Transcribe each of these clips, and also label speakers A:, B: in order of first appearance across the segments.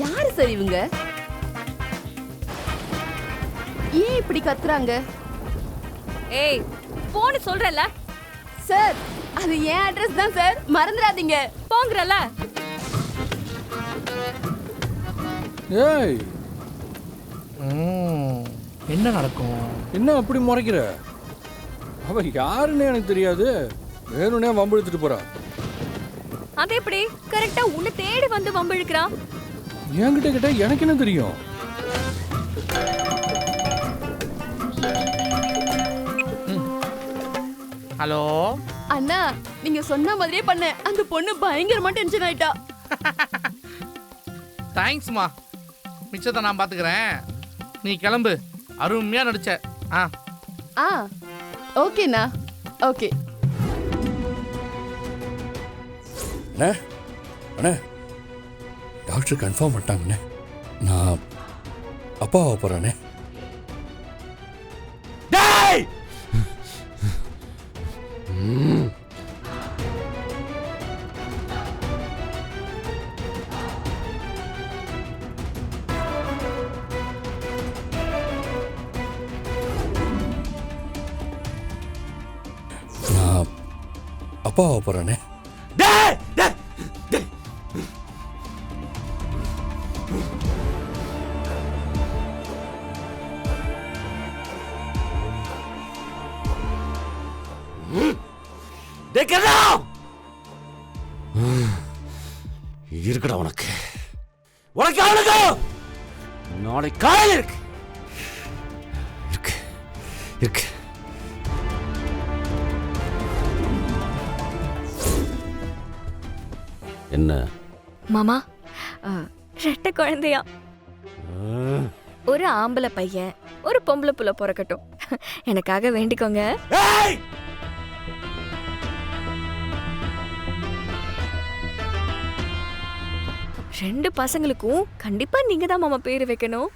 A: யாரு சார் இவங்க? ஏன் இப்படி கத்துறாங்க?
B: ஏய் போன்னு சொல்றல.
A: சார் அது ஏன் அட்ரஸ் தான் சார், மறந்துடாதீங்க.
B: போங்கறல.
C: ஏய்
D: என்ன நடக்கும்?
C: என்ன அப்படி முறைக்கிற? அவ யாருன்னு எனக்கு தெரியாது, வேணும்னே வம்பு எடுத்துட்டு போறா.
B: அது எப்படி கரெக்ட்டா உன்னை தேடி வந்து வம்பிழுக்கறா?
C: என்கிட்ட கிட்ட எனக்கு என்ன தெரியும்?
D: ஹலோ
A: அண்ணா, நீங்க சொன்ன மாதிரியே பண்ண. அந்த பொண்ணு பயங்கரமா டென்ஷன் ஆயிட்டா.
D: தேங்க்ஸ்மா, மிச்சத்தை நான் பார்த்துக்கிறேன். நீ கிளம்பு, அருமையா நடிச்ச.
A: ஆ ஓகேண்ணா, ஓகே.
C: அண்ணே அண்ணே, டாக்டர் கன்ஃபார்ம் பண்ணிட்டாங்கண்ணே. நான் அப்பாவை போகிறேண்ணே. நான் அப்பாவை போகிறேண்ணே.
E: இருக்குடா உனக்கு உனக்கு அவனுக்கு நாளை காலையில் இருக்கு இருக்கு இருக்கு. என்ன
B: மாமா, ரெட்டை குழந்தையா? ஒரு ஆம்பளை பையன் ஒரு பொம்பளை புள்ள பிறக்கட்டும். எனக்காக வேண்டிக்கோங்க. ரெண்டு பசங்களுக்கும் கண்டிப்பா நீங்க தான் மாமா பேரு வைக்கணும்.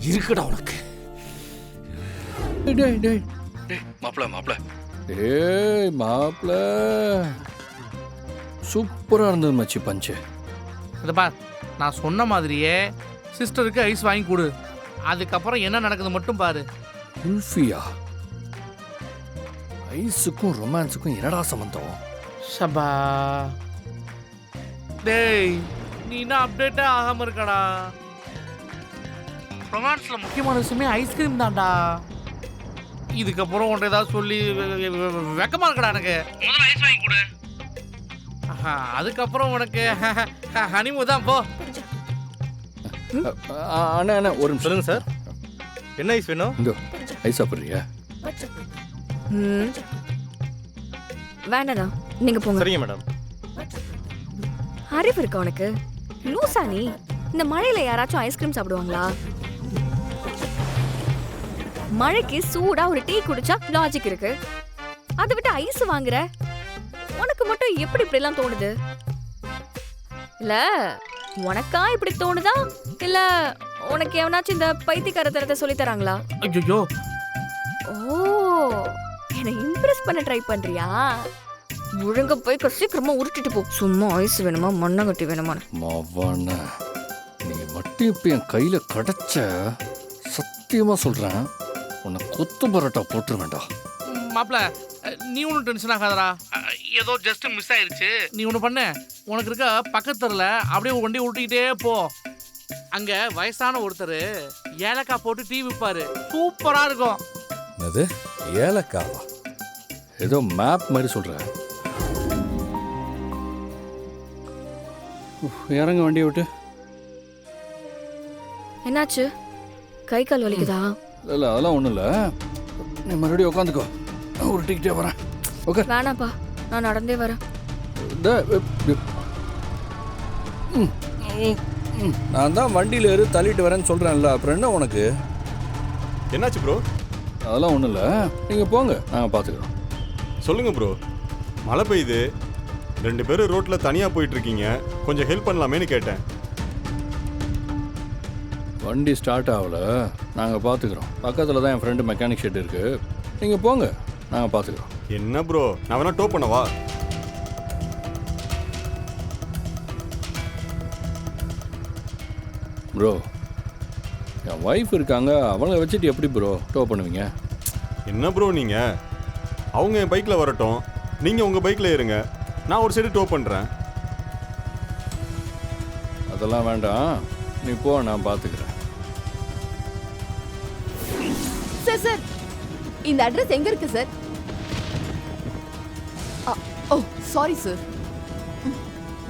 E: இருக்குடா உனக்கு.
C: மாப்பிள்ள ஏய் மாப்பிள்ள, சூப்பராக இருந்தது மச்சி பஞ்சு.
D: இதை பார், நான் சொன்ன மாதிரியே சிஸ்டருக்கு ஐஸ் வாங்கி கொடு. அதுக்கப்புறம் என்ன நடக்குது மட்டும் பாரு.
C: குல்ஃபியா? ஐஸுக்கும் ரொமான்ஸுக்கும் என்னடா சம்பந்தம்?
D: ஷபா டேய், நீ என்ன அப்டேட்டே ஆகாம இருக்கடா. ரொமான்ஸ்ல முக்கியமான விஷயமே ஐஸ்கிரீம் தான்டா. இதுக்கப்புறம் உன்ட்ட ஏதாவது சொல்லி வெக்கமா இருக்கடா எனக்கு. முதல்ல ஐஸ் வாங்கி கொடு, அதுக்கப்புறம் உனக்கு ஹனிமூன் தான். போ.
C: அண்ணா அண்ணா ஒரு நிமிஷம்.
F: சொல்லுங்க சார், என்ன ஐஸ் வேணும்?
C: இந்த ஐஸ் சாப்பிட்றியா?
B: வேண்டாண்ணா, நீங்க போங்க.
F: சரிங்க மேடம்.
B: அறிவு இருக்கா உனக்கு? லூசா நீ? இந்த மழையில யாராச்சும் ஐஸ்கிரீம் சாப்பிடுவாங்களா? மழைக்கு சூடா ஒரு டீ குடிச்சா லாஜிக் இருக்கு. அதை விட்டு ஐஸ் வாங்குற? உனக்கு மட்டும் எப்படி இப்படி எல்லாம் தோணுது? இல்ல உனக்கா இப்படி தோணுதா, இல்ல உனக்கு எவனாச்சும் இந்த பைத்தியக்காரத்தனத்தை சொல்லி தராங்களா?
D: ஐயோ,
B: ஓ, என்னை இம்ப்ரெஸ் பண்ண ட்ரை பண்றியா? ஒழுங்க போய் சீக்கிரமா உருட்டிட்டு போ. சும்மா ஐஸ் வேணுமா மண்ணங்கட்டி வேணுமா?
C: மவன, நீ மட்டும் இப்போ என் கையில் கிடச்ச, சத்தியமாக சொல்கிறேன், உன்னை கொத்து பரோட்டா போட்டுரு வேண்டாம்.
D: மாப்பிள்ள நீ ஒன்றும் டென்ஷன் ஆகாதடா. ஏதோ ஜஸ்ட் மிஸ் ஆயிருச்சு. நீ ஒன்று பண்ண, உனக்கு இருக்க பக்கத்துல அப்படியே வண்டி ஓட்டிக்கிட்டே போ. அங்க வயசான ஒருத்தர் ஏலக்காய் போட்டு டீ விற்பாரு, சூப்பரா இருக்கும்.
C: அது ஏலக்காவா? ஏதோ மேப் மாதிரி சொல்கிறேன். இறங்க வண்டியை விட்டு.
B: என்னாச்சு? கை கால் வலிக்குதா?
C: இல்லை அதெல்லாம் ஒன்றும் இல்லை, நீ மறுபடியும் உட்காந்துக்கோ, நான் உருட்டிக்கிட்டே வரேன். ஓகே
B: வேணாப்பா, நான் நடந்தே வரேன்.
C: நான் தான் வண்டியில் ஏறி தள்ளிட்டு வரேன்னு சொல்கிறேன்ல, அப்புறம் என்ன உனக்கு?
F: என்னாச்சு ப்ரோ?
C: அதெல்லாம் ஒன்றும் இல்லை, நீங்கள் போங்க, நாங்கள் பார்த்துக்குறோம்.
G: சொல்லுங்க ப்ரோ. மழை பெய்யுது, 2 பேரும் ரோட்டில் தனியாக போயிட்டு இருக்கீங்க, கொஞ்சம் ஹெல்ப் பண்ணலாமேன்னு கேட்டேன்.
C: வண்டி ஸ்டார்ட் ஆகலை, நாங்கள் பார்த்துக்குறோம். பக்கத்தில் தான் என் ஃப்ரெண்டு மெக்கானிக் ஷெட் இருக்குது, நீங்கள் போங்க, நாங்கள் பார்த்துக்குறோம்.
G: என்ன ப்ரோ, நான் வேணா டோ பண்ணவா?
C: ப்ரோ, என் ஒய்ஃப் இருக்காங்க, அவங்கள வச்சுட்டு எப்படி ப்ரோ டோ பண்ணுவீங்க?
G: என்ன ப்ரோ நீங்கள், அவங்க என் பைக்கில் வரட்டும், நீங்கள் உங்கள் பைக்கில் ஏறுங்க, நான் ஒரு சைடு டோ பண்ணுறேன்.
C: அதெல்லாம் வேண்டாம், நீ போ, நான் பார்த்துக்கிறேன்.
A: சார் சார், இந்த அட்ரஸ் எங்க இருக்கு சார்? ஓ சாரி சார்,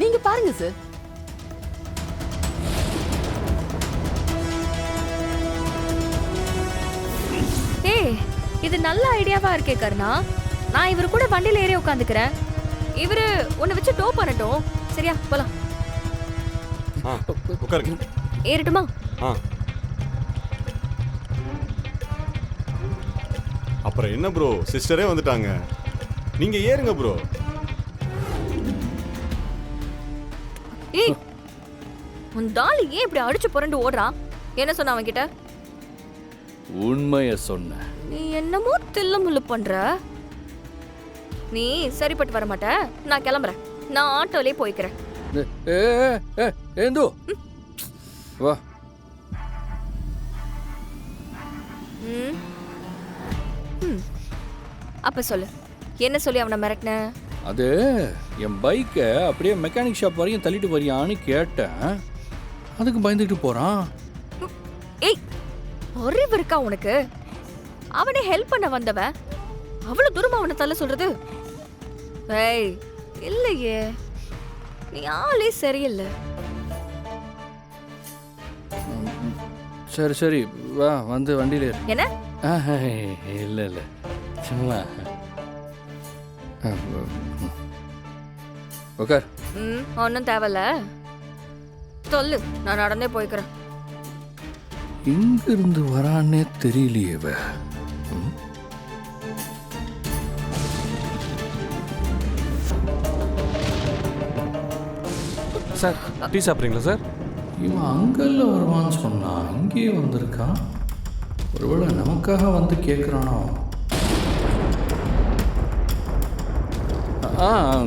A: நீங்க பாருங்க சார்.
B: ஏய், இது நல்ல ஐடியாவா இருக்கே கருணா. நான் இவரு கூட வண்டியில ஏறி உட்காந்துக்கிறேன். இவரு உன்னை வச்சு டோ பண்ணட்டும். சரியா, போலாம்.
G: ஆ உட்காருங்க.
B: ஏறட்டுமா?
G: ஆ அப்புறம் என்ன ப்ரோ, சிஸ்டரே வந்துட்டாங்க, நீங்கள் ஏறுங்க ப்ரோ.
B: ஏய், உன் டாலி ஏன் இப்படி அடிச்சு புரண்டு ஓடுறான்? என்ன சொன்ன அவன் கிட்ட?
C: உண்மையை சொன்னேன்.
B: நீ என்னமோ தில்லு முள்ளு பண்ற. நீ சரிப்பட்டு வர மாட்ட. நான் கிளம்புறேன். நான் ஆட்டோலயே போய்க்கிறேன்.
C: ஏந்து வா.
B: ம். ம். அப்ப சொல்லு, என்ன சொல்லி அவனை மிரட்டின?
C: அது என் பைக்கை அப்படியே மெக்கானிக் ஷாப் வரையும் தள்ளிட்டு வரியான்னு கேட்டேன், அதுக்கு பயந்துக்கிட்டு போகிறான்.
B: ஏய், அறிவு இருக்கா உனக்கு? அவனை ஹெல்ப் பண்ண வந்தவன் அவ்வளவு தூரமா அவனை தள்ள சொல்றது? ஏய், இல்லையே, நீ ஆளே சரியில்லை.
C: சரி சரி வா, வந்து வண்டியில் ஏறு.
B: என்ன?
C: இல்லை இல்லை, சும்மா உட்கார்.
B: ஒன்றும் தேவையில்ல, சொல்லு, நான் நடந்தே போய்க்கிறேன்.
C: இங்கிருந்து வரான்னே தெரியலையே இவ.
E: சார், டீ சாப்பிட்றீங்களா சார்?
C: இவன் அங்கல்ல வருவான்னு சொன்னான், இங்கேயே வந்திருக்கான். ஒருவேளை நமக்காக வந்து கேட்குறானோ?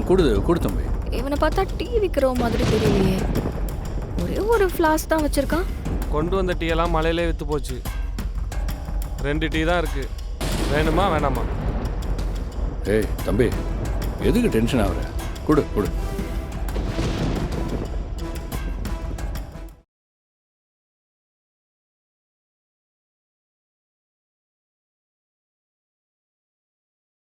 C: கொடு தம்பி.
B: இவனை பார்த்தா டீ விற்கிற மாதிரி தெரியலையே. ஒரே ஒரு ஃப்ளாஸ் தான் வச்சிருக்கான்.
E: கொண்டு வந்த டீ எல்லாம் மழையிலே விற்று போச்சு. 2 டீ தான் இருக்கு, வேணுமா வேணாமா?
C: ஏய் தம்பி, எதுக்கு டென்ஷன் ஆகுற? கொடு கொடு.